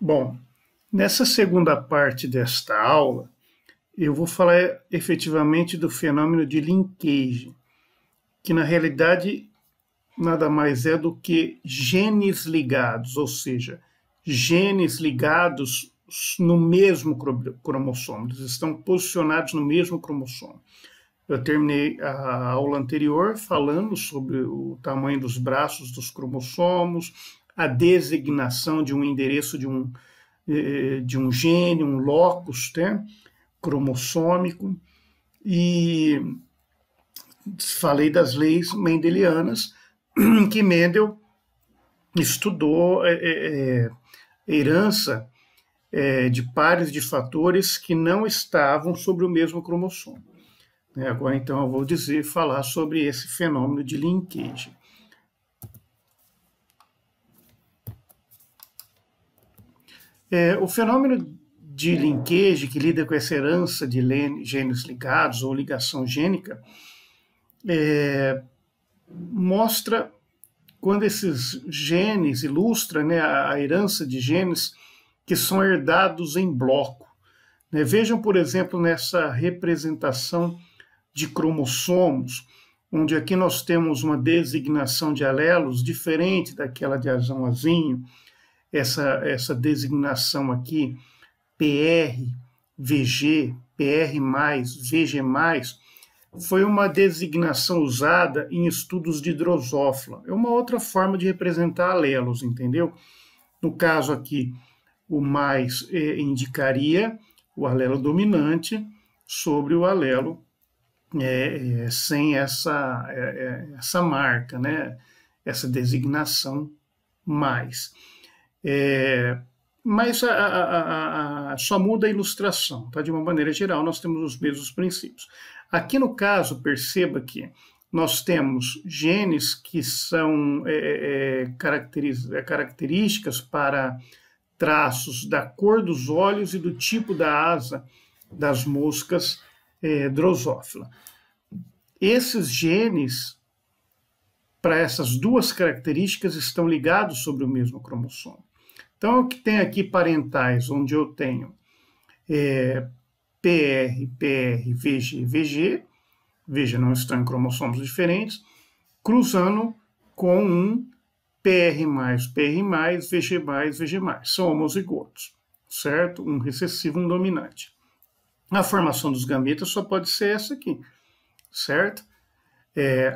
Bom, nessa segunda parte desta aula, eu vou falar efetivamente do fenômeno de linkage, que na realidade nada mais é do que genes ligados, ou seja, genes ligados no mesmo cromossomo, eles estão posicionados no mesmo cromossomo. Eu terminei a aula anterior falando sobre o tamanho dos braços dos cromossomos, a designação de um endereço de um gene, um locus, né, cromossômico, e falei das leis mendelianas, que Mendel estudou herança de pares de fatores que não estavam sobre o mesmo cromossomo. Agora, então, eu vou falar sobre esse fenômeno de linkage. O fenômeno de linkage, que lida com essa herança de genes ligados ou ligação gênica, mostra quando esses genes, ilustra, né, a herança de genes que são herdados em bloco. Vejam, por exemplo, nessa representação de cromossomos, onde aqui nós temos uma designação de alelos diferente daquela de azãozinho, essa designação aqui, PR, VG, PR+, VG+, foi uma designação usada em estudos de Drosophila. É uma outra forma de representar alelos, entendeu? No caso aqui, o mais indicaria o alelo dominante sobre o alelo sem essa marca, né? Essa designação mais. Mas só muda a ilustração, tá? De uma maneira geral, nós temos os mesmos princípios. Aqui no caso, perceba que nós temos genes que são características para traços da cor dos olhos e do tipo da asa das moscas Drosophila. Esses genes, para essas duas características, estão ligados sobre o mesmo cromossomo. Então, o que tem aqui parentais, onde eu tenho PR, PR, VG, VG, veja, não estão em cromossomos diferentes, cruzando com um PR+, PR+, VG+, VG+. São homozigotos, certo? Um recessivo, um dominante. A formação dos gametas só pode ser essa aqui, certo?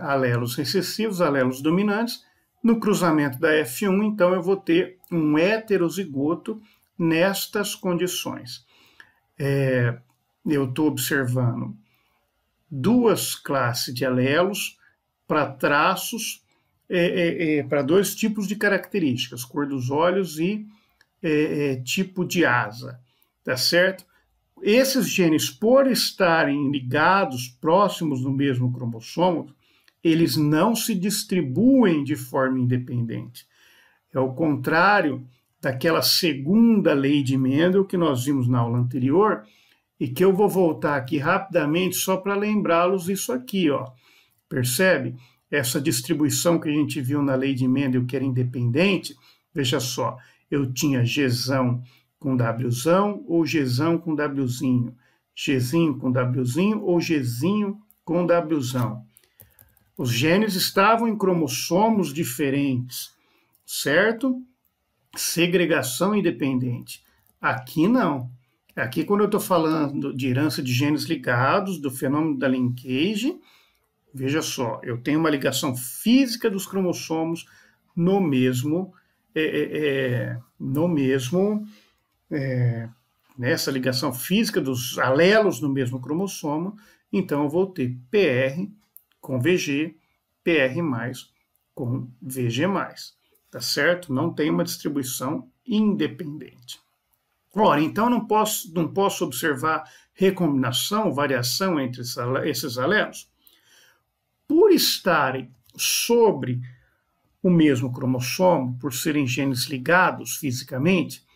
Alelos recessivos, alelos dominantes. No cruzamento da F1, então, eu vou ter um heterozigoto nestas condições. Eu estou observando duas classes de alelos para traços, para dois tipos de características, cor dos olhos e tipo de asa, tá certo? Esses genes, por estarem ligados, próximos do mesmo cromossomo, eles não se distribuem de forma independente. É o contrário daquela segunda lei de Mendel que nós vimos na aula anterior e que eu vou voltar aqui rapidamente só para lembrá-los isso aqui, ó. Percebe? Essa distribuição que a gente viu na lei de Mendel que era independente, veja só, eu tinha Gzão com Wzão ou Gzão com Wzinho, Gzinho com Wzinho ou Gzinho com Wzão. Os genes estavam em cromossomos diferentes, certo? Segregação independente. Aqui não. Aqui, quando eu estou falando de herança de genes ligados, do fenômeno da linkage, veja só, eu tenho uma ligação física dos cromossomos nessa ligação física dos alelos no mesmo cromossomo, então eu vou ter PR com VG, PR+, com VG+, tá certo? Não tem uma distribuição independente. Ora, então não posso observar recombinação, variação entre esses alelos? Por estarem sobre o mesmo cromossomo, por serem genes ligados fisicamente,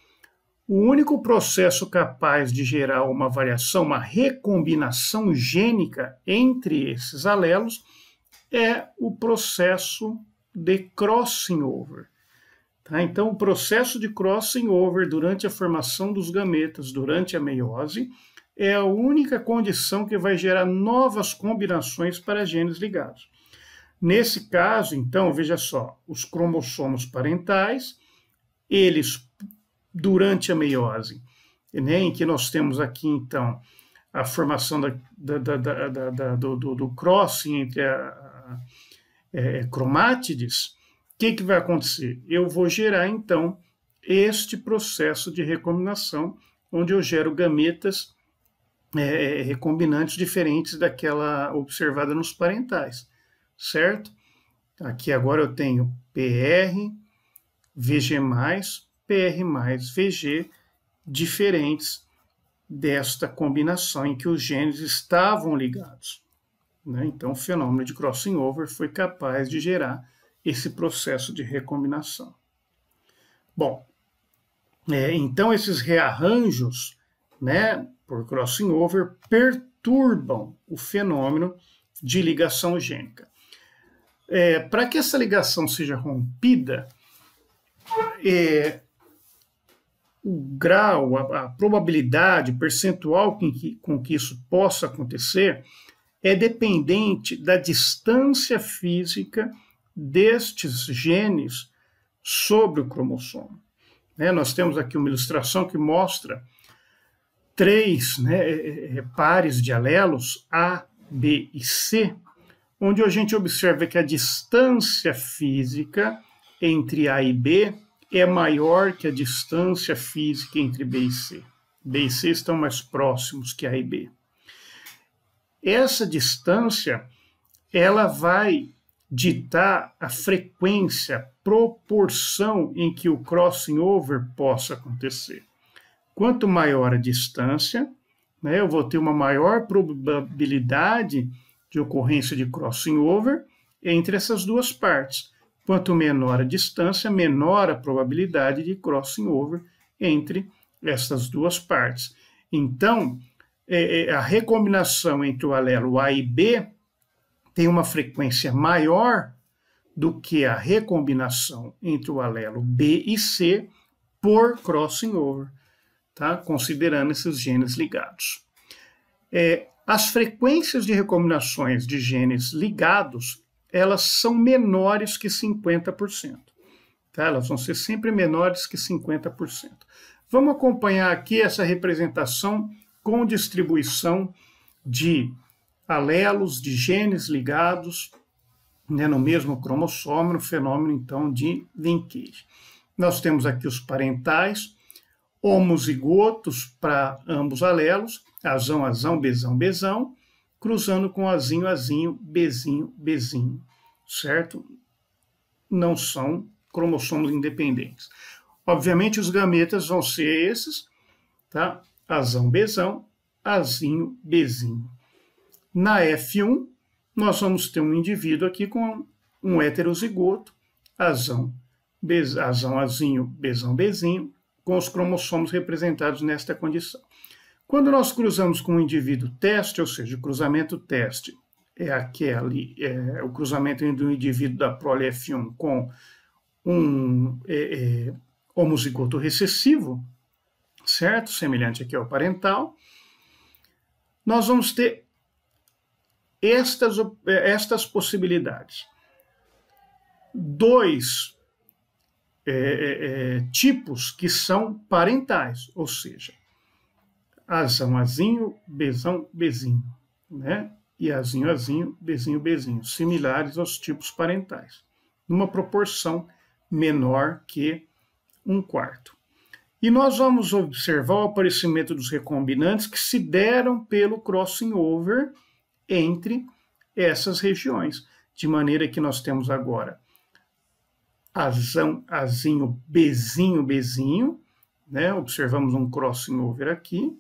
o único processo capaz de gerar uma variação, uma recombinação gênica entre esses alelos é o processo de crossing over. Tá? Então, o processo de crossing over durante a formação dos gametas, durante a meiose, é a única condição que vai gerar novas combinações para genes ligados. Nesse caso, então, veja só, os cromossomos parentais, eles, durante a meiose, né, em que nós temos aqui, então, a formação do crossing entre cromátides, o que vai acontecer? Eu vou gerar, então, este processo de recombinação, onde eu gero gametas recombinantes diferentes daquela observada nos parentais, certo? Aqui agora eu tenho PR, VG+, PR+, VG, diferentes desta combinação em que os genes estavam ligados. Né? Então, o fenômeno de crossing over foi capaz de gerar esse processo de recombinação. Bom, então esses rearranjos, né, por crossing over, perturbam o fenômeno de ligação gênica. Para que essa ligação seja rompida, o grau, a probabilidade, o percentual com que isso possa acontecer é dependente da distância física destes genes sobre o cromossomo. Nós temos aqui uma ilustração que mostra 3 pares de alelos, A, B e C, onde a gente observa que a distância física entre A e B é maior que a distância física entre B e C. B e C estão mais próximos que A e B. Essa distância, ela vai ditar a frequência, a proporção em que o crossing over possa acontecer. Quanto maior a distância, eu vou ter uma maior probabilidade de ocorrência de crossing over entre essas duas partes. Quanto menor a distância, menor a probabilidade de crossing over entre essas duas partes. Então, a recombinação entre o alelo A e B tem uma frequência maior do que a recombinação entre o alelo B e C por crossing over, tá? Considerando esses genes ligados. As frequências de recombinações de genes ligados, elas são menores que 50%. Tá? Elas vão ser sempre menores que 50%. Vamos acompanhar aqui essa representação com distribuição de alelos de genes ligados no mesmo cromossomo, no fenômeno, então, de linkage. Nós temos aqui os parentais, homozigotos para ambos alelos, azão, azão, bezão, bezão, cruzando com azinho, azinho, bezinho, bezinho, certo? Não são cromossomos independentes. Obviamente, os gametas vão ser esses, tá? Azão, bezão, azinho, bezinho. Na F1, nós vamos ter um indivíduo aqui com um heterozigoto, azão, azão, azinho, bezão, bezinho, com os cromossomos representados nesta condição. Quando nós cruzamos com um indivíduo teste, ou seja, o cruzamento teste é o cruzamento entre um indivíduo da prole F1 com um homozigoto recessivo, certo? Semelhante aqui ao parental, nós vamos ter estas possibilidades. 2 tipos que são parentais, ou seja, azão, azinho, bezão, bezinho, né? E azinho, azinho, bezinho, bezinho, similares aos tipos parentais, numa proporção menor que 1/4. E nós vamos observar o aparecimento dos recombinantes que se deram pelo crossing over entre essas regiões, de maneira que nós temos agora azão, azinho, bezinho, bezinho, né? Observamos um crossing over aqui,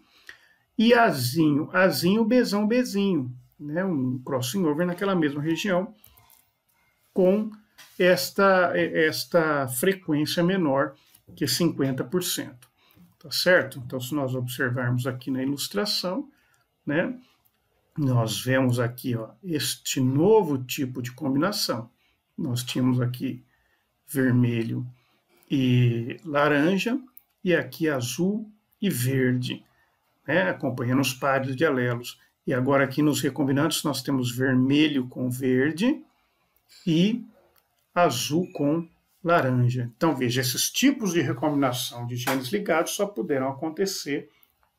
e azinho, azinho, bezão, bezinho, né? Um crossing over naquela mesma região, com esta frequência menor que 50%, tá certo? Então, se nós observarmos aqui na ilustração, né? Nós vemos aqui, ó, este novo tipo de combinação. Nós tínhamos aqui vermelho e laranja, e aqui azul e verde, né, acompanhando os pares de alelos. E agora aqui nos recombinantes nós temos vermelho com verde e azul com laranja. Então veja, esses tipos de recombinação de genes ligados só puderam acontecer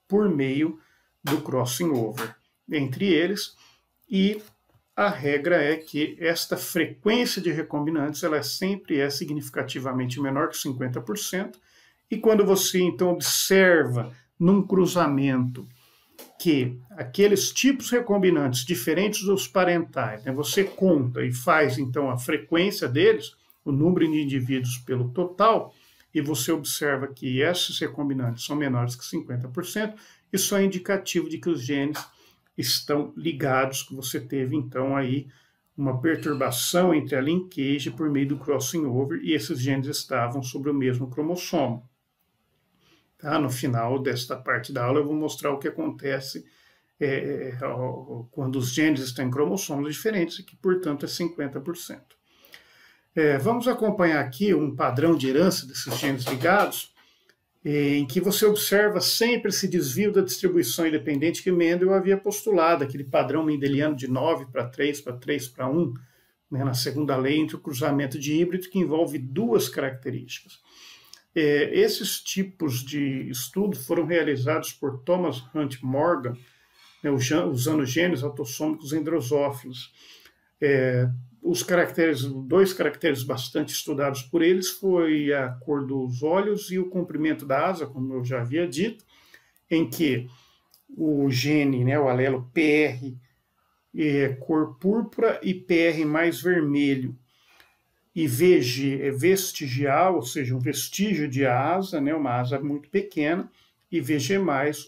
por meio do crossing over entre eles, e a regra é que esta frequência de recombinantes ela sempre é significativamente menor que 50%, e quando você então observa num cruzamento que aqueles tipos recombinantes diferentes dos parentais, né, você conta e faz então a frequência deles, o número de indivíduos pelo total, e você observa que esses recombinantes são menores que 50%, isso é indicativo de que os genes estão ligados, que você teve então aí uma perturbação entre a linkage por meio do crossing over, e esses genes estavam sobre o mesmo cromossomo. Tá? No final desta parte da aula eu vou mostrar o que acontece quando os genes estão em cromossomos diferentes, e que, portanto, é 50%. Vamos acompanhar aqui um padrão de herança desses genes ligados, em que você observa sempre esse desvio da distribuição independente que Mendel havia postulado, aquele padrão mendeliano de 9:3 para 3:1, né, na segunda lei, entre o cruzamento de híbrido, que envolve duas características. Esses tipos de estudo foram realizados por Thomas Hunt Morgan, né, usando genes autossômicos em drosófilos. Dois caracteres bastante estudados por eles foi a cor dos olhos e o comprimento da asa, como eu já havia dito, em que o gene, né, o alelo PR, é cor púrpura e PR mais vermelho, e VG é vestigial, ou seja, um vestígio de asa, né, uma asa muito pequena, e VG+,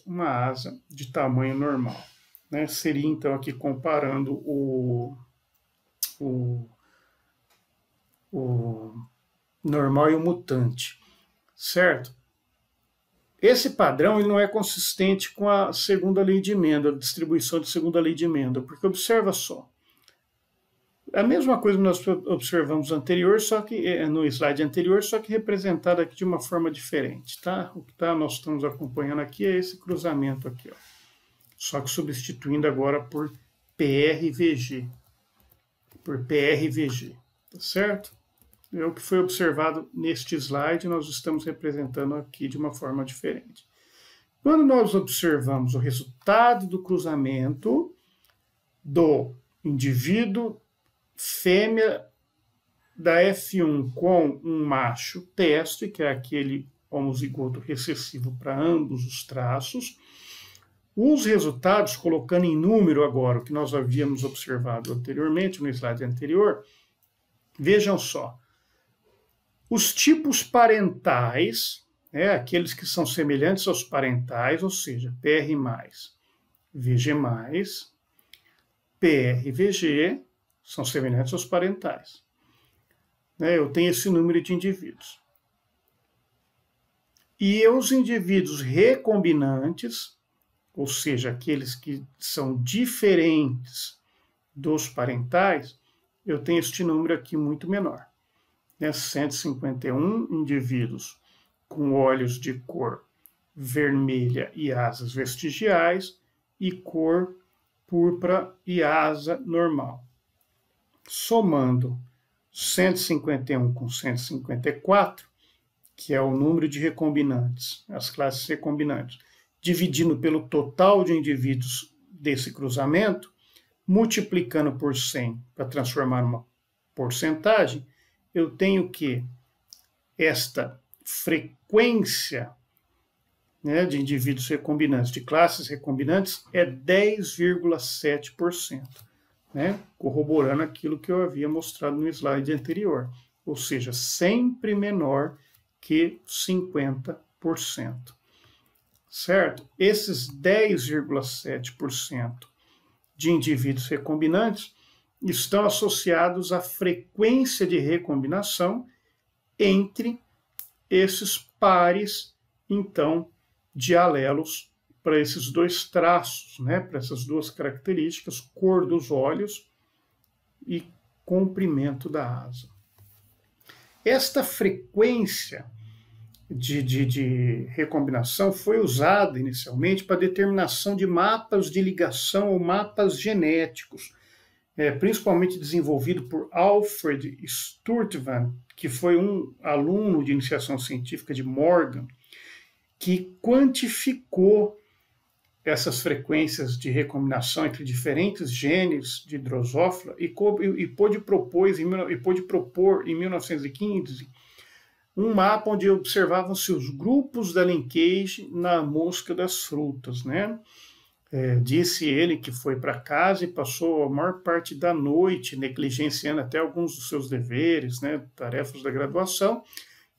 uma asa de tamanho normal. Né? Seria, então, aqui comparando o normal e o mutante, certo? Esse padrão ele não é consistente com a segunda lei de Mendel, a distribuição de segunda lei de Mendel, porque observa só, a mesma coisa que nós observamos anterior, só que no slide anterior, só que representada aqui de uma forma diferente, tá? O que nós estamos acompanhando aqui é esse cruzamento aqui, ó. Só que substituindo agora por PR-VG, tá certo? É o que foi observado neste slide, nós estamos representando aqui de uma forma diferente. Quando nós observamos o resultado do cruzamento do indivíduo fêmea da F1 com um macho teste, que é aquele homozigoto recessivo para ambos os traços, os resultados, colocando em número agora, o que nós havíamos observado anteriormente, no slide anterior, vejam só, os tipos parentais, aqueles que são semelhantes aos parentais, ou seja, PR+, VG+, PR, VG, são semelhantes aos parentais. Eu tenho esse número de indivíduos. E os indivíduos recombinantes, ou seja, aqueles que são diferentes dos parentais, eu tenho este número aqui muito menor. 151 indivíduos com olhos de cor vermelha e asas vestigiais, e cor púrpura e asa normal. Somando 151 com 154, que é o número de recombinantes, as classes recombinantes, dividindo pelo total de indivíduos desse cruzamento, multiplicando por 100 para transformar numa porcentagem, eu tenho que esta frequência, né, de indivíduos recombinantes, de classes recombinantes, é 10,7%. Né, corroborando aquilo que eu havia mostrado no slide anterior, ou seja, sempre menor que 50%. Certo? Esses 10,7% de indivíduos recombinantes estão associados à frequência de recombinação entre esses pares, então, de alelos para esses dois traços, né, para essas duas características, cor dos olhos e comprimento da asa. Esta frequência de recombinação foi usada inicialmente para determinação de mapas de ligação ou mapas genéticos, principalmente desenvolvido por Alfred Sturtevant, que foi um aluno de iniciação científica de Morgan, que quantificou essas frequências de recombinação entre diferentes genes de Drosophila e pôde propor em 1915 um mapa onde observavam-se os grupos da linkage na mosca das frutas, né? Disse ele que foi para casa e passou a maior parte da noite negligenciando até alguns dos seus deveres, né, tarefas da graduação,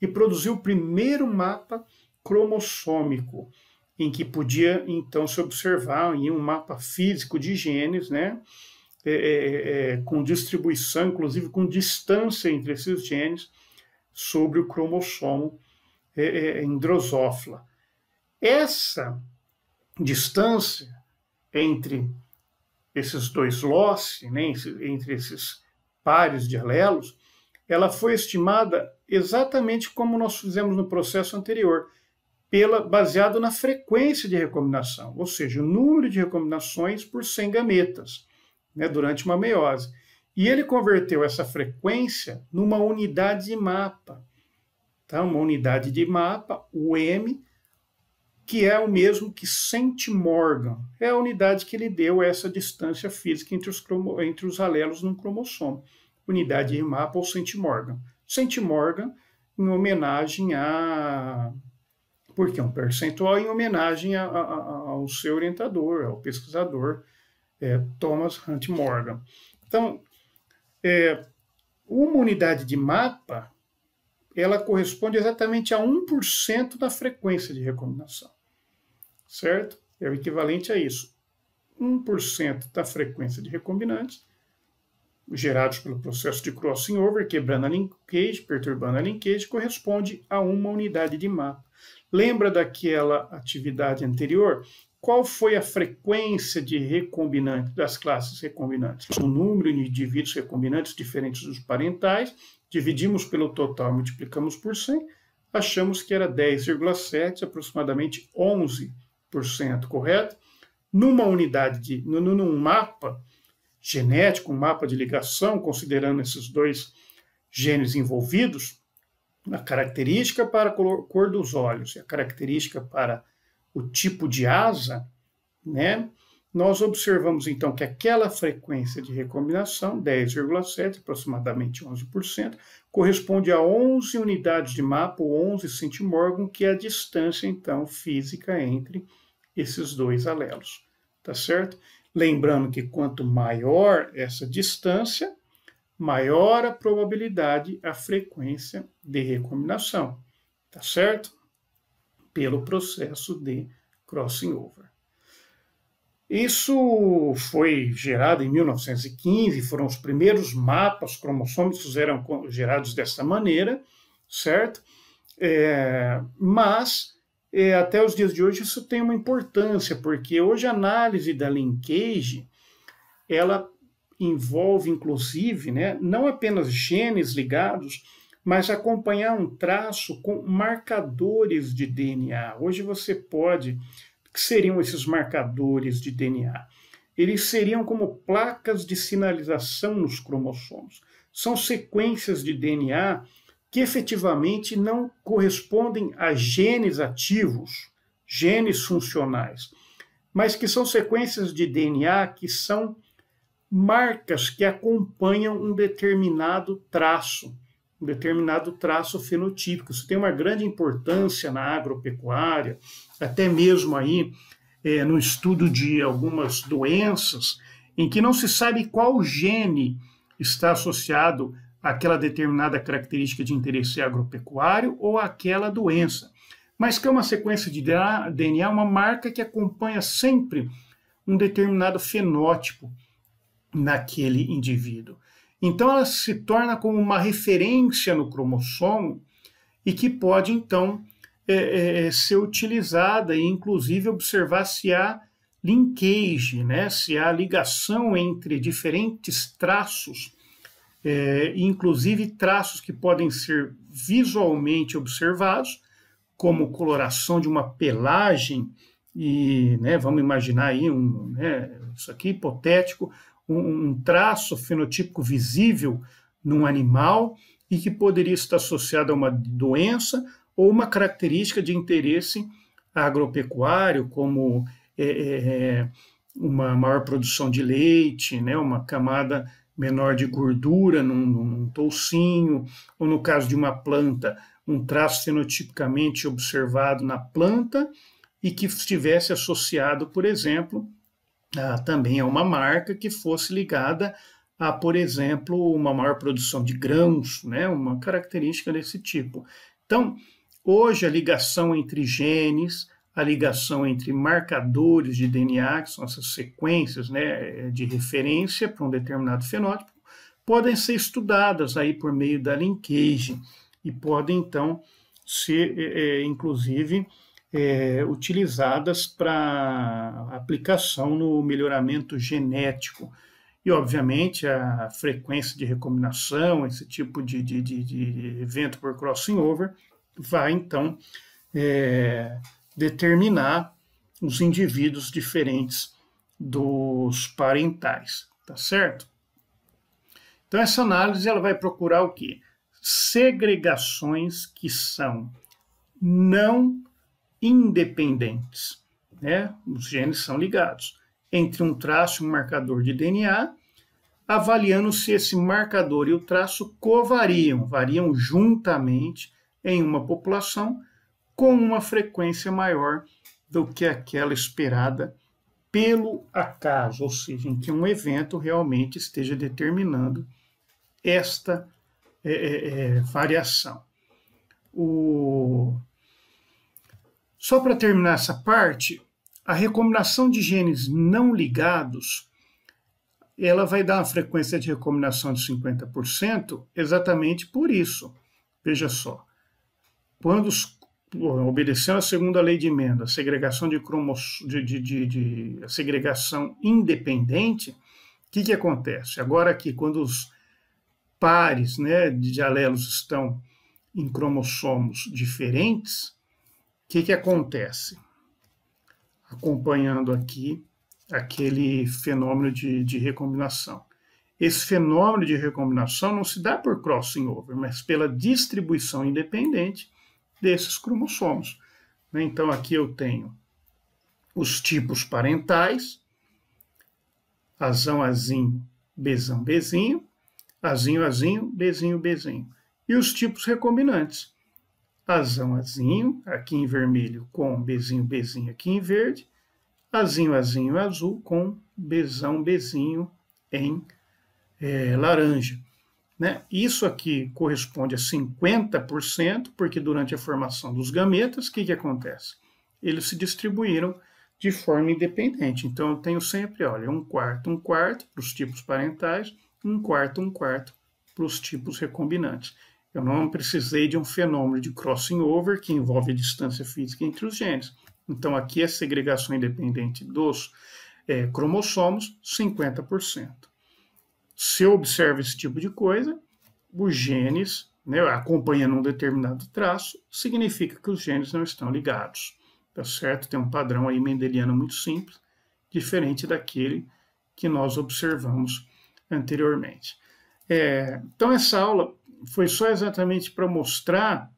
e produziu o primeiro mapa cromossômico, em que podia então se observar em um mapa físico de genes, né, com distribuição, inclusive com distância entre esses genes sobre o cromossomo em Drosophila. Essa distância entre esses dois loci, né, entre esses pares de alelos, ela foi estimada exatamente como nós fizemos no processo anterior, baseado na frequência de recombinação, ou seja, o número de recombinações por 100 gametas, né, durante uma meiose. E ele converteu essa frequência numa unidade de mapa. Tá? Uma unidade de mapa, o M, que é o mesmo que centimorgan. É a unidade que ele deu a essa distância física entre os alelos num cromossomo. Unidade de mapa ou centimorgan. Centimorgan em homenagem a... Porque é um percentual em homenagem ao seu orientador, ao pesquisador Thomas Hunt Morgan. Então, uma unidade de mapa, ela corresponde exatamente a 1% da frequência de recombinação, certo? É o equivalente a isso. 1% da frequência de recombinantes gerados pelo processo de crossing over, quebrando a linkage, perturbando a linkage, corresponde a uma unidade de mapa. Lembra daquela atividade anterior? Qual foi a frequência de recombinantes das classes recombinantes? O número de indivíduos recombinantes diferentes dos parentais, dividimos pelo total, multiplicamos por 100, achamos que era 10,7, aproximadamente 11%, correto? Numa unidade, num mapa genético, um mapa de ligação, considerando esses dois genes envolvidos, a característica para a cor dos olhos e a característica para o tipo de asa, né? Nós observamos então que aquela frequência de recombinação, 10,7, aproximadamente 11%, corresponde a 11 unidades de mapa, ou 11 centimorgan, que é a distância então física entre esses dois alelos, tá certo? Lembrando que quanto maior essa distância, maior a probabilidade, a frequência de recombinação, tá certo? Pelo processo de crossing over. Isso foi gerado em 1915, foram os primeiros mapas cromossômicos eram gerados dessa maneira, certo? Mas até os dias de hoje isso tem uma importância, porque hoje a análise da linkage, ela envolve, inclusive, né, não apenas genes ligados, mas acompanhar um traço com marcadores de DNA. Hoje você pode... O que seriam esses marcadores de DNA? Eles seriam como placas de sinalização nos cromossomos. São sequências de DNA que efetivamente não correspondem a genes ativos, genes funcionais, mas que são sequências de DNA que são marcas que acompanham um determinado traço fenotípico. Isso tem uma grande importância na agropecuária, até mesmo aí no estudo de algumas doenças, em que não se sabe qual gene está associado àquela determinada característica de interesse agropecuário ou àquela doença, mas que é uma sequência de DNA, uma marca que acompanha sempre um determinado fenótipo naquele indivíduo. Então, ela se torna como uma referência no cromossomo e que pode, então, ser utilizada e, inclusive, observar se há linkage, né? Se há ligação entre diferentes traços, inclusive traços que podem ser visualmente observados, como coloração de uma pelagem, e né, vamos imaginar aí, isso aqui hipotético, um traço fenotípico visível num animal e que poderia estar associado a uma doença ou uma característica de interesse agropecuário, como uma maior produção de leite, né, uma camada menor de gordura num toucinho, ou no caso de uma planta, um traço fenotipicamente observado na planta e que estivesse associado, por exemplo, também a uma marca que fosse ligada a, por exemplo, uma maior produção de grãos, né, uma característica desse tipo. Então, hoje a ligação entre genes, a ligação entre marcadores de DNA, que são essas sequências, né, de referência para um determinado fenótipo, podem ser estudadas aí por meio da linkagem e podem, então, ser, inclusive, utilizadas para aplicação no melhoramento genético. E, obviamente, a frequência de recombinação, esse tipo de evento por crossing over, vai, então, determinar os indivíduos diferentes dos parentais, tá certo? Então, essa análise ela vai procurar o quê? Segregações que são não independentes, né? Os genes são ligados entre um traço e um marcador de DNA, avaliando se esse marcador e o traço variam juntamente em uma população com uma frequência maior do que aquela esperada pelo acaso, ou seja, em que um evento realmente esteja determinando esta variação. Só para terminar essa parte, a recombinação de genes não ligados, ela vai dar uma frequência de recombinação de 50% exatamente por isso. Veja só, quando obedecendo a segunda lei de Mendel, a segregação a segregação independente, o que acontece? Agora aqui, quando os pares, né, de alelos estão em cromossomos diferentes, o que acontece? Acompanhando aqui aquele fenômeno de recombinação. Esse fenômeno de recombinação não se dá por crossing over, mas pela distribuição independente desses cromossomos. Então, aqui eu tenho os tipos parentais, azão, azinho, bezão, bezinho, azinho, azinho, bezinho, bezinho. E os tipos recombinantes, azão, azinho, aqui em vermelho, com bezinho, bezinho, aqui em verde, azinho, azinho, azul, com bezão, bezinho, em laranja. Né? Isso aqui corresponde a 50%, porque durante a formação dos gametas, o que acontece? Eles se distribuíram de forma independente. Então, eu tenho sempre, olha, um quarto para os tipos parentais, um quarto para os tipos recombinantes. Eu não precisei de um fenômeno de crossing over que envolve a distância física entre os genes. Então, aqui é segregação independente dos cromossomos, 50%. Se eu observo esse tipo de coisa, os genes, né, acompanhando um determinado traço, significa que os genes não estão ligados, tá certo? Tem um padrão aí mendeliano muito simples, diferente daquele que nós observamos anteriormente. Então, essa aula foi só exatamente para mostrar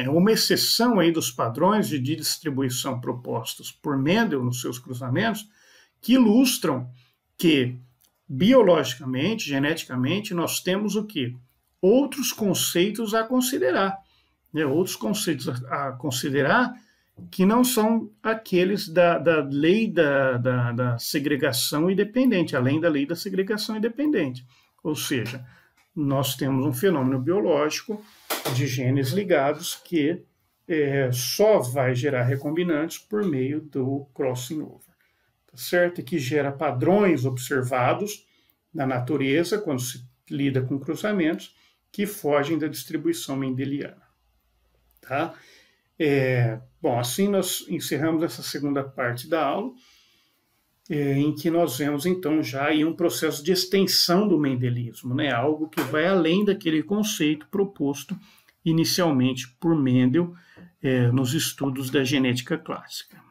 uma exceção aí dos padrões de distribuição propostos por Mendel nos seus cruzamentos, que ilustram que biologicamente, geneticamente, nós temos o quê? Outros conceitos a considerar. Outros conceitos a considerar que não são aqueles da lei da segregação independente, além da lei da segregação independente. Ou seja, nós temos um fenômeno biológico de genes ligados que só vai gerar recombinantes por meio do crossing over. Tá certo? E que gera padrões observados na natureza, quando se lida com cruzamentos, que fogem da distribuição mendeliana. Tá? Bom, assim nós encerramos essa segunda parte da aula, em que nós vemos, então, já aí um processo de extensão do mendelismo, né? Algo que vai além daquele conceito proposto inicialmente por Mendel nos estudos da genética clássica.